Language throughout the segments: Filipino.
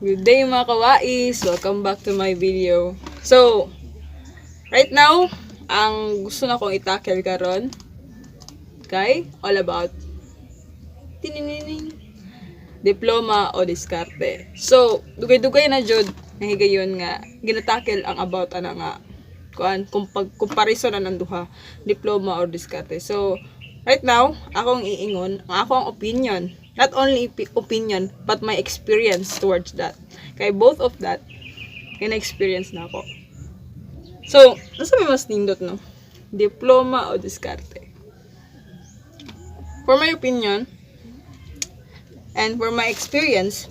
Good day mga kawais! Welcome back to my video. So, right now, ang gusto na kong itackle karon kay all about tininining diploma o diskarte. So, dugay-dugay na jud nahigayon nga ginatackle ang about ana nga kuan kung comparison na ng duha, diploma or diskarte. So, right now, akong iingon ang akong opinion. Not only opinion, but my experience towards that. Kay both of that, kina-experience na ako. So, nasa may mas nindot, no? Diploma o diskarte. For my opinion, and for my experience,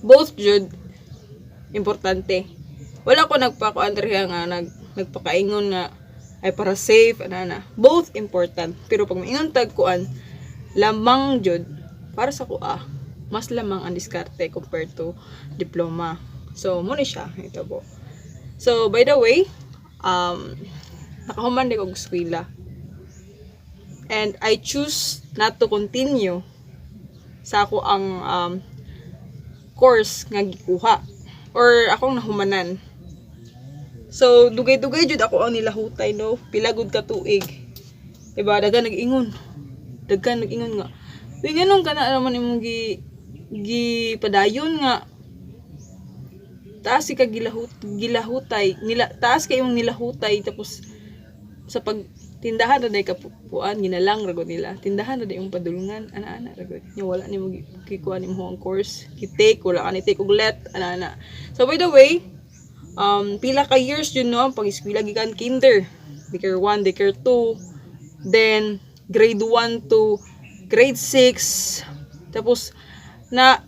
both jud importante. Wala ko nagpakuan diriha nga nagpakaingon nga ay para safe ana. Both important. Pero pag maingon tag kuan, lamang jud para sa kuha mas lamang ang diskarte compared to diploma. So mo ni siya ito po. So by the way, nakahuman di ko eskwela, and I choose not to continue sa ako ang course nga gikuha or akong nahumanan. So dugay-dugay jud ako ang nilahutay, no, pila gud ka tuig, diba? Dagan nag-ingon nga, uy, ganun ka na naman imong padayon nga taas ka gilahutay taas kay imong nilahutay, tapos sa pagtindahan na day kapuan ginalang ragod nila tindahan na day yung padulungan ana ragod nya wala nimo gikuha nimo ang course kitake, wala ka ni take og let ana. So by the way, pila ka years yun, no, pag eskwela gikan kinder, daycare 1, daycare 2, then grade 1 to grade 6, tapos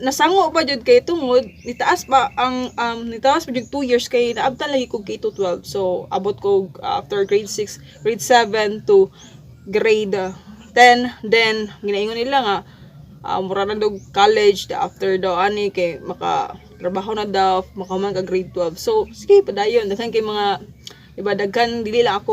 nasango pa jud kay tungod nitaas pa ang nitaas pa jud 2 years kay naabtan lagi ko K to 12. So abot ko after grade 6, grade 7 to grade 10, then ginaingon nila nga mura na daw college after daw ani kay maka trabaho na daw makaman ka grade 12. So sige padayon, daghan kay mga iba, daghan dili lang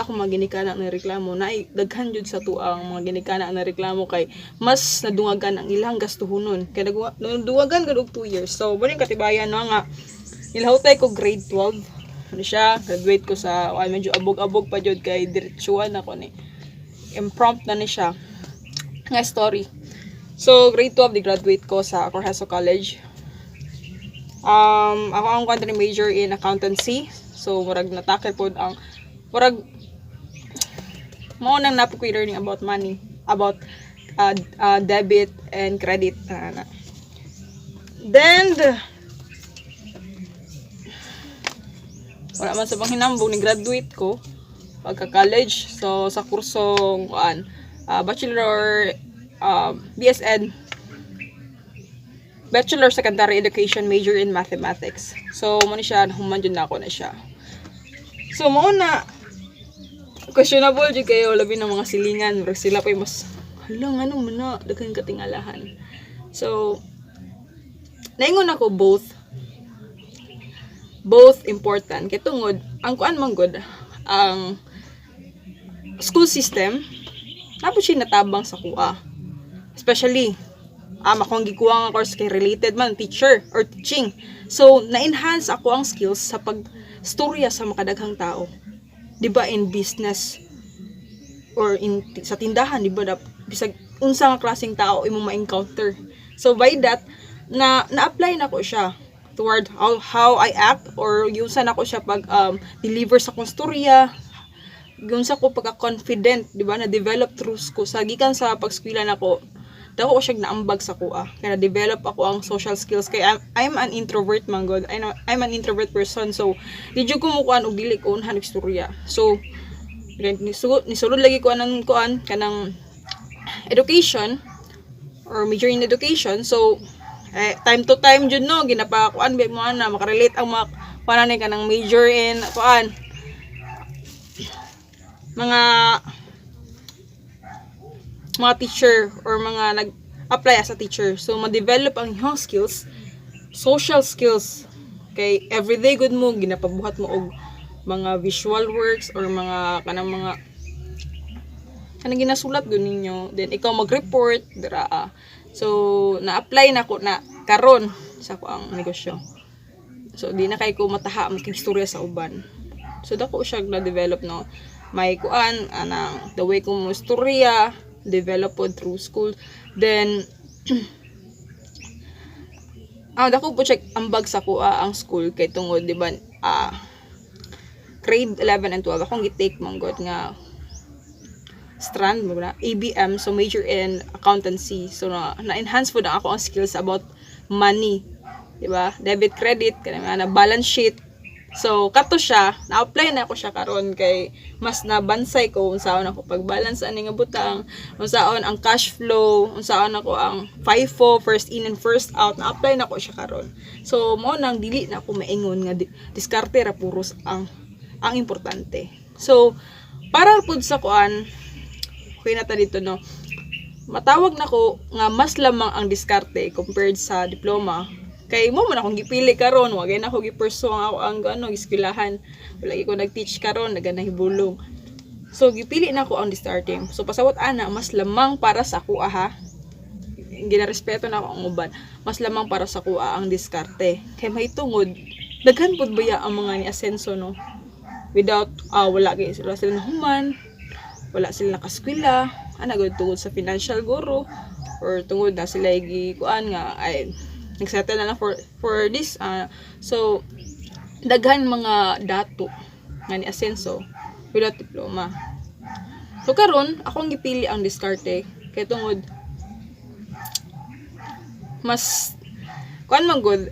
ako maginikana ng reklamo na daghan jud sa tuang mga ginikana ng reklamo kay mas nadungagan ang ilang gastuhonon kay nadungagan gud og 2 years. So buning katibayan, no, nga nilahutay ko grade 12 ano siya, graduate ko sa medyo abog-abog pa jud kay diretsuan ako ni impromptu na ni siya nga story. So grade 12 di graduate ko sa Correzo College. Ako ang country major in accountancy. So murag natakil pod ang murag mo nang napo ko learning about money, about debit and credit. Then wala man sa panghinambong ni graduate ko pagka college. So sa kursong bachelor BSN, Bachelor Secondary Education, major in mathematics. So mo ni siya human jud na ako na siya. So mo na questionable jud kayo labi ng mga silingan, pero sila pa mas halang ano man na daghan katingalahan. So naingon ako both important kay tungod ang kuan man gud ang school system napod siya natabang sa kuha, especially akong gikuha nga course kay related man teacher or teaching. So na-enhance ako ang skills sa pagstorya sa makadaghang tao, diba, in business or sa tindahan, diba, bisag unsa nga klaseng tao imong ma-encounter. So by that na-apply na ko siya toward how I act, or yung sa nako siya pag deliver sa kong storya, yung sa ko pagka-confident, diba, na-develop through ko sa gikan sa pagskwela nako. Dako ko siya naambag sa kuha. Kaya na-develop ako ang social skills. Kaya I'm an introvert, man God. I'm an introvert person. So, di ko mukuhan og dili ko unhan istorya. So, nisulod lagi ko kanang education or major in education. So, time to time jud, no, ginapakuan ba mo na makarelate ang mga pananay kanang major in mga teacher or mga nag-apply as a teacher. So ma-develop ang iyong skills, social skills, kay everyday good mo ginapabuhat mo og mga visual works or mga kanang ginasulat gud ninyo, then ikaw mag-report dira. So na-apply na ko na karon sa ko ang negosyo. So di na kay ko mataha makigstorya sa uban. So dako siya na develop no. May kuan anang the way ko mo istorya develop pod through school. Then dako po check ambag sa kuha ang school kay tungod di ba grade 11 and 12 akong gi-take manggod nga strand mo na ABM, so major in accountancy. So na-enhance po na ako ang skills about money, di ba? Debit, credit, kanang na balance sheet. So kato siya, na-apply na ako siya karon kay mas nabansay ko unsaon ako pag-balance ani nga butang, unsaon ang cash flow, unsaon ako ang FIFO, first in and first out, na-apply na ako siya karon. So mo nang dili na ako maingon nga diskarte ra puros ang importante. So para pud sa kuan okay na ta dito no. Matawag na ko nga mas lamang ang diskarte compared sa diploma. Kay mo man akong gipili karon, wa gay na ako gi-pursue ang eskwelahan. Wala ko nag-teach karon, naganahibulong. So gipili na ko ang diskarte. So pasawat ana mas lamang para sa kuha ha. Ginarespeto na ako ang uban. Mas lamang para sa kuha ang diskarte. Kay mahitungod daghan pud baya ang mga ni asenso no. Without wala gay sila human. Wala sila nakaskwela, gud tungod sa financial guru or tungod na sila kuan nga ay nagsettle na lang for this so daghan mga dato nga ni asenso without diploma. So karon akong gipili ang diskarte kay tungod mas kuan man gud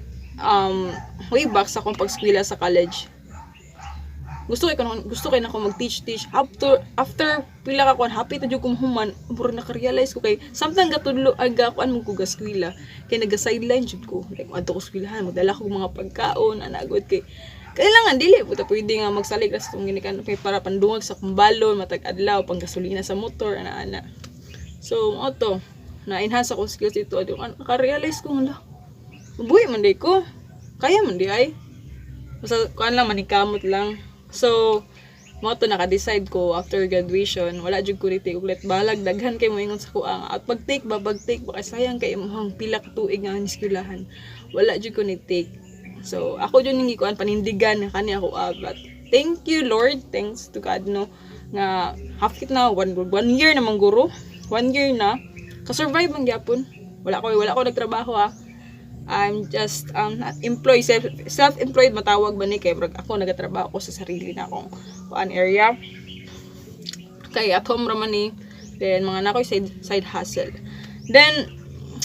way back sa akong pagskwela sa college. Gusto kay na ako mag-teach after pila ka kuan happy ta jud ko human mura naka-realize ko kay samtang gatudlo aga kuan mo ko gaskwela kay naga-sideline jud ko like adto ko skwilahan magdala ko mga pagkaon anagod kay kailangan dili puta pwede nga magsalig sa tong ginikan kay para pandungog sa kumbalon matag adlaw pang gasolina sa motor ana. So mo to na enhance ako skills dito adto naka-realize ko nga buhi man day ko kaya man di ay basta kuan lang manikamot lang. So, mo to naka-decide ko after graduation, wala jud ko ri ulit balag daghan kay moingon sa kuang at pag-take baka sayang kay imong pila ka tuig nga eskwelahan. Wala jud ko ni take. So, ako jud ning gikuan panindigan kani ako but thank you Lord, thanks to God no nga hafit na one year na mangguro. 1 year na ka-survive man gyapon. Wala ko nagtrabaho I'm just employed, self-employed matawag ba ni kay ako nagatrabaho ko sa sarili na akong kuan area. Kay at home ra man ni then mga nakoy side hustle. Then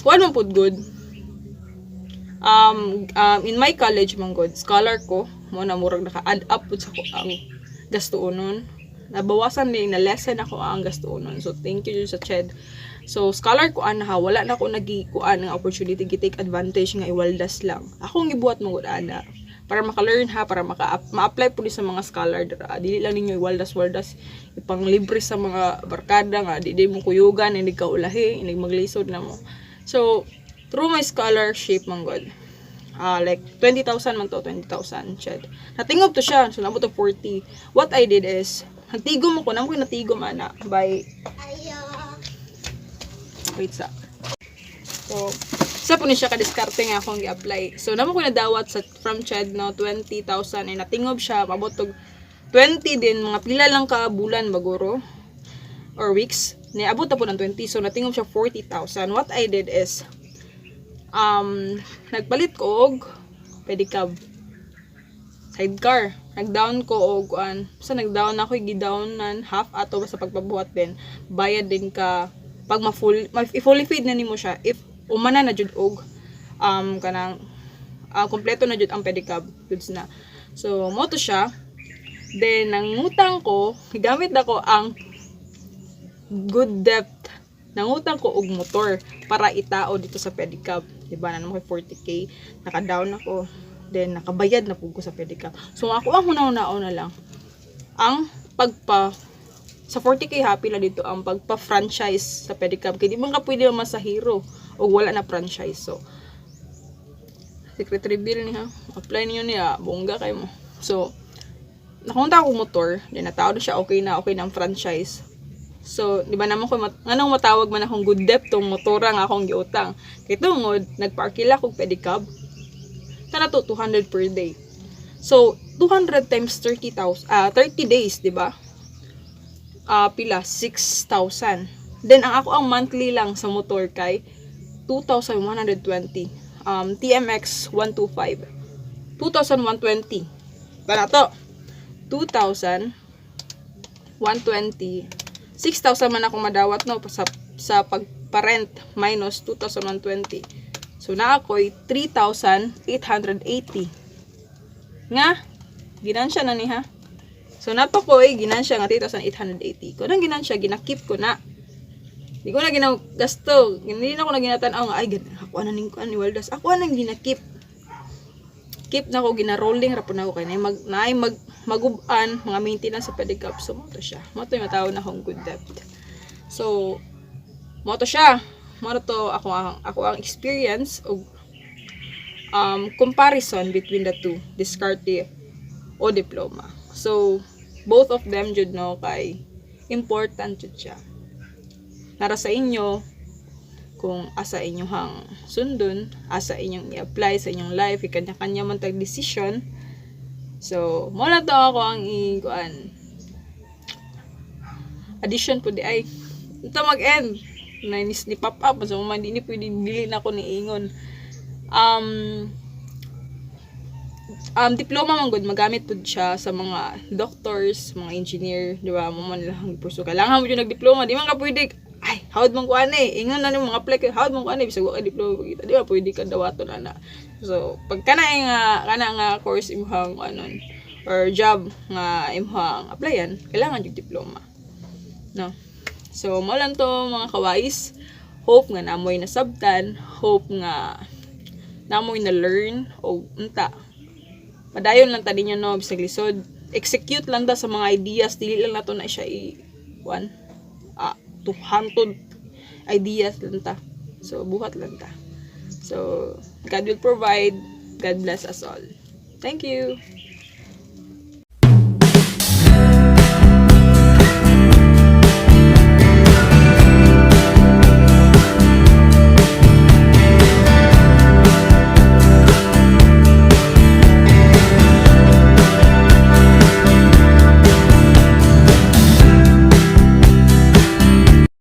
kuan man pud good. In my college man good, scholar ko mo na murag naka-add up pud sa ko ang gastuonon. Nabawasan din na lesson ako ang gastuonon. So thank you sa CHED. So, scholar ko wala na ako nagikuan ng opportunity gi-take advantage nga iwaldas lang. Akong gibuhat mo gud ana para maka-learn para ma-apply pud sa mga scholar dira. Dili lang ninyo iwaldas-waldas ipang libre sa mga barkada nga di mo kuyugan hindi ka ulahi, hindi maglisod na mo. So, through my scholarship man gud. Like 20,000 man to 20,000 ched. Natingob to siya, so nabot to 40. What I did is nagtigom ako, namo ko natigom ana by wait sa. So, sa po ni siya ka-diskarte nga akong i-apply. So, naman ko nadawat from CHED no, 20,000 ay natingob siya, pabotog 20 din, mga pila lang ka bulan baguro or weeks. Niabot na po ng 20, so natingob siya 40,000. What I did is, nagpalit ko og pedicab. Sidecar. Nag-down ko og sa nag-down ako, i-downan half ato sa pagpabuhat din. Bayad din ka pag fully feed na nimo siya if umana na jud og kanang kompleto na jud ang pedicab goods na. So mo to siya. Then nangutang ko, gamit nako ang good debt. Nangutang ko og motor para itao dito sa pedicab. Diba na naman 40k, naka-down ako. Then nakabayad na pud ko sa pedicab. So ako ang hunaw-naon na lang ang sa 40k happy na dito ang pagpa-franchise sa pedicab. Kaya di man ka pwede masahiro o wala na franchise. So, secretary bill niya. Apply niyo niya. Bongga kayo mo. So, nakunta ako motor. Then, natawag siya okay na ang franchise. So, di ba naman ko, anong matawag man akong good debt tong motora nga akong giutang. Kaya tungod, nagparkila akong pedicab. Tana to 200 per day. So 200 times 30,000 30 days, di ba? Pila 6,000. Then ang ako ang monthly lang sa motor kay 2,120. TMX 125. 2,120. Para to 2,120. 6,000 man ako madawat no sa pagparent minus 2,120. So na ako'y 3,880. Nga ginansya na ni ha. So nato ko'y ginansya nga 3,880. Ko nang ginansya ginakip ko na. Di ko na ginagasto. Hindi na ako na ginatanaw nga ay ako na ning kuan ni Waldas. Ako nang ginakip. Keep na ko gina-rolling ra po na ako kay maguban mga maintenance sa pedicab. So mo to siya. Mo to yung matawag na akong good debt. So mo to siya. Mo to ako ang experience og comparison between the two, diskarte o diploma. So both of them jud no kay important jud siya. Nara sa inyo kung asa inyong sundon, asa inyong i-apply sa inyong life, ikanya-kanya man tag decision. So mo na to ako ang addition po di ay ito mag-end na ni pop up so man di ni pwede dili na ko ni ingon. Diploma man good magamit pud siya sa mga doctors, mga engineer, di ba? Mo man lang puso kailangan mo yung nagdiploma, di man ka pwede ay hawd man ko ani ingon na ni mga apply hawd man ko ani bisag wa ka diploma kita, di ba? Pwede ka dawaton ana. So pag kana nga course imong anon or job nga imong applyan, kailangan yung diploma. No. So mo lang to mga kawais. Hope nga namoy na sabtan, hope nga namoy na learn o unta. Padayon lang ta ninyo no bisag lisod. Execute lang ta sa mga ideas, dili lang nato na siya 200 ideas lang ta. So buhat lang ta. So God will provide. God bless us all. Thank you.